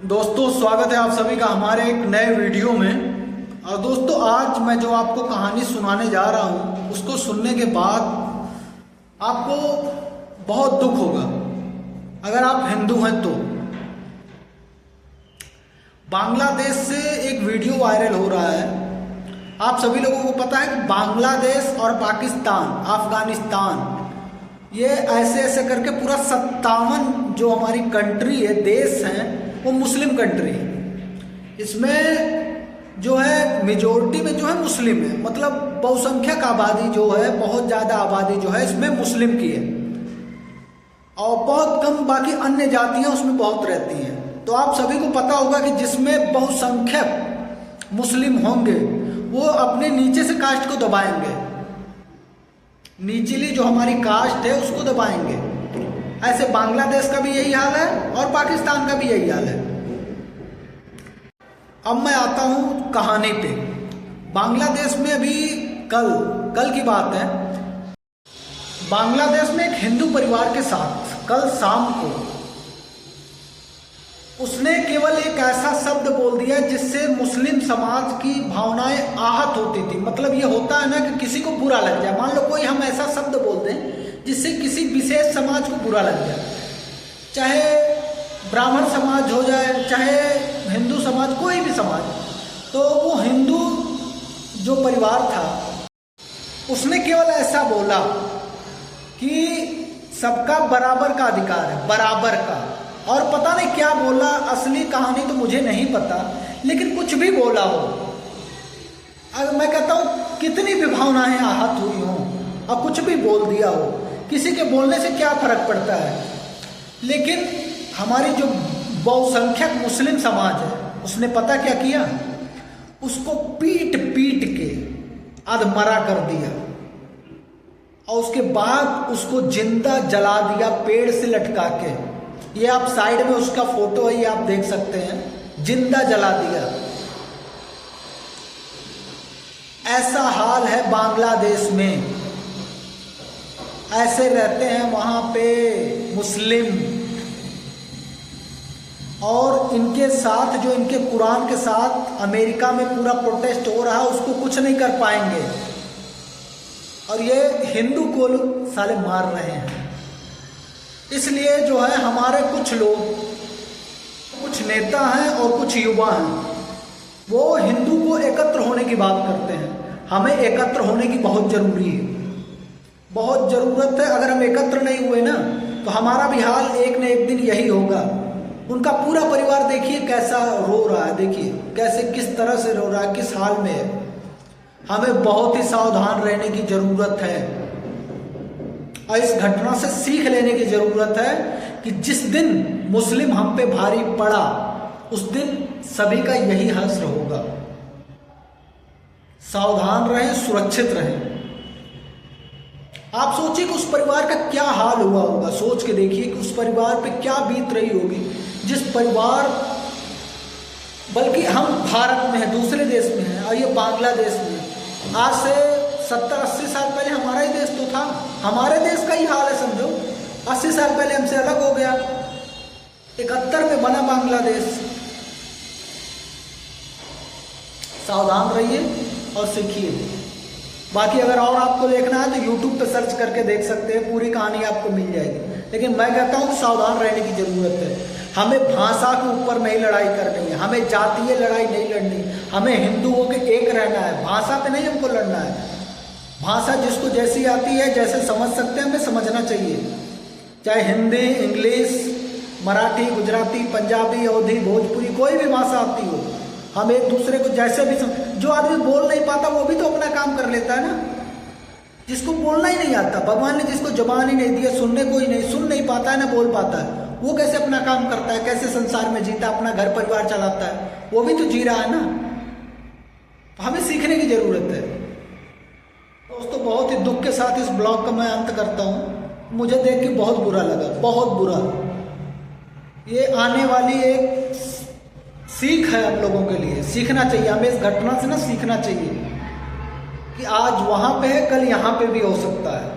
दोस्तों स्वागत है आप सभी का हमारे एक नए वीडियो में। और दोस्तों आज मैं जो आपको कहानी सुनाने जा रहा हूँ उसको सुनने के बाद आपको बहुत दुख होगा अगर आप हिंदू हैं तो। बांग्लादेश से एक वीडियो वायरल हो रहा है। आप सभी लोगों को पता है कि बांग्लादेश और पाकिस्तान, अफगानिस्तान, ये ऐसे ऐसे करके पूरा 57 जो हमारी कंट्री है, देश हैं, वो मुस्लिम कंट्री है। इसमें जो है मेजोरिटी में जो है मुस्लिम है, मतलब बहुसंख्यक आबादी जो है, बहुत ज़्यादा आबादी जो है इसमें मुस्लिम की है और बहुत कम बाकी अन्य जातियां उसमें बहुत रहती हैं। तो आप सभी को पता होगा कि जिसमें बहुसंख्यक मुस्लिम होंगे वो अपने नीचे से कास्ट को दबाएंगे, निचली जो हमारी कास्ट है उसको दबाएंगे। ऐसे बांग्लादेश का भी यही हाल है और पाकिस्तान का भी यही हाल है। अब मैं आता हूं कहानी पे। बांग्लादेश में अभी कल की बात है, बांग्लादेश में एक हिंदू परिवार के साथ कल शाम को उसने केवल एक ऐसा शब्द बोल दिया जिससे मुस्लिम समाज की भावनाएं आहत होती थी। मतलब ये होता है ना कि किसी को बुरा लग जाए, मान लो कोई हम ऐसा शब्द बोल दें जिससे किसी विशेष समाज को बुरा लग जाए, चाहे ब्राह्मण समाज हो जाए, चाहे हिंदू समाज, कोई भी समाज। तो वो हिंदू जो परिवार था उसने केवल ऐसा बोला कि सबका बराबर का अधिकार है, बराबर का। और पता नहीं क्या बोला, असली कहानी तो मुझे नहीं पता, लेकिन कुछ भी बोला हो। अगर मैं कहता हूँ कितनी भी भावनाएं आहत हुई हों और कुछ भी बोल दिया हो, किसी के बोलने से क्या फर्क पड़ता है। लेकिन हमारी जो बहुसंख्यक मुस्लिम समाज है उसने पता क्या किया, उसको पीट पीट के अधमरा कर दिया और उसके बाद उसको जिंदा जला दिया पेड़ से लटका के। ये आप साइड में उसका फोटो है, ये आप देख सकते हैं, जिंदा जला दिया। ऐसा हाल है बांग्लादेश में, ऐसे रहते हैं वहां पे मुस्लिम। और इनके साथ जो इनके कुरान के साथ अमेरिका में पूरा प्रोटेस्ट हो रहा है उसको कुछ नहीं कर पाएंगे। और ये हिंदू को साले मार रहे हैं। इसलिए जो है हमारे कुछ लोग, कुछ नेता हैं और कुछ युवा हैं, वो हिंदू को एकत्र होने की बात करते हैं। हमें एकत्र होने की बहुत जरूरी है, बहुत ज़रूरत है। अगर हम एकत्र नहीं हुए ना तो हमारा भी हाल एक न एक दिन यही होगा। उनका पूरा परिवार देखिए कैसा रो रहा है, देखिए कैसे किस तरह से रो रहा है, किस हाल में है। हमें बहुत ही सावधान रहने की ज़रूरत है और इस घटना से सीख लेने की ज़रूरत है कि जिस दिन मुस्लिम हम पे भारी पड़ा उस दिन सभी का यही हश्र होगा। सावधान रहें, सुरक्षित रहें। आप सोचिए कि उस परिवार का क्या हाल हुआ होगा। सोच के देखिए कि उस परिवार पे क्या बीत रही होगी, जिस परिवार, बल्कि हम भारत में हैं, दूसरे देश में हैं और ये बांग्लादेश में। आज से 70-80 साल पहले हमारा ही देश तो था, हमारे देश का ही हाल है समझो। 80 साल पहले हमसे अलग हो गया, 71 में बना बांग्लादेश। सावधान रहिए और सीखिए। बाकी अगर और आपको देखना है तो YouTube पे सर्च करके देख सकते हैं, पूरी कहानी आपको मिल जाएगी। लेकिन मैं कहता हूँ सावधान रहने की ज़रूरत है। हमें भाषा के ऊपर नहीं लड़ाई करनी है, हमें जातीय लड़ाई नहीं लड़नी, हमें हिंदुओं के एक रहना है। भाषा पे नहीं हमको लड़ना है। भाषा जिसको जैसी आती है, जैसे समझ सकते हैं, हमें समझना चाहिए। चाहे हिंदी, इंग्लिश, मराठी, गुजराती, पंजाबी, अवधी, भोजपुरी, कोई भी भाषा आती हो, हम एक दूसरे को जैसे भी जो आदमी बोल नहीं पाता वो भी तो अपना काम कर लेता है ना। जिसको बोलना ही नहीं आता, भगवान ने जिसको जबान ही नहीं दिया, सुनने को ही नहीं, सुन नहीं पाता है ना बोल पाता है, वो कैसे अपना काम करता है, कैसे संसार में जीता, अपना घर परिवार चलाता है, वो भी तो जी रहा है ना। तो हमें सीखने की जरूरत है। दोस्तों बहुत ही दुख के साथ इस ब्लॉग का मैं अंत करता हूँ। मुझे देख के बहुत बुरा लगा, बहुत बुरा। ये आने वाली एक सीख है हम लोगों के लिए, सीखना चाहिए हमें इस घटना से ना, सीखना चाहिए कि आज वहाँ पे है, कल यहाँ पे भी हो सकता है।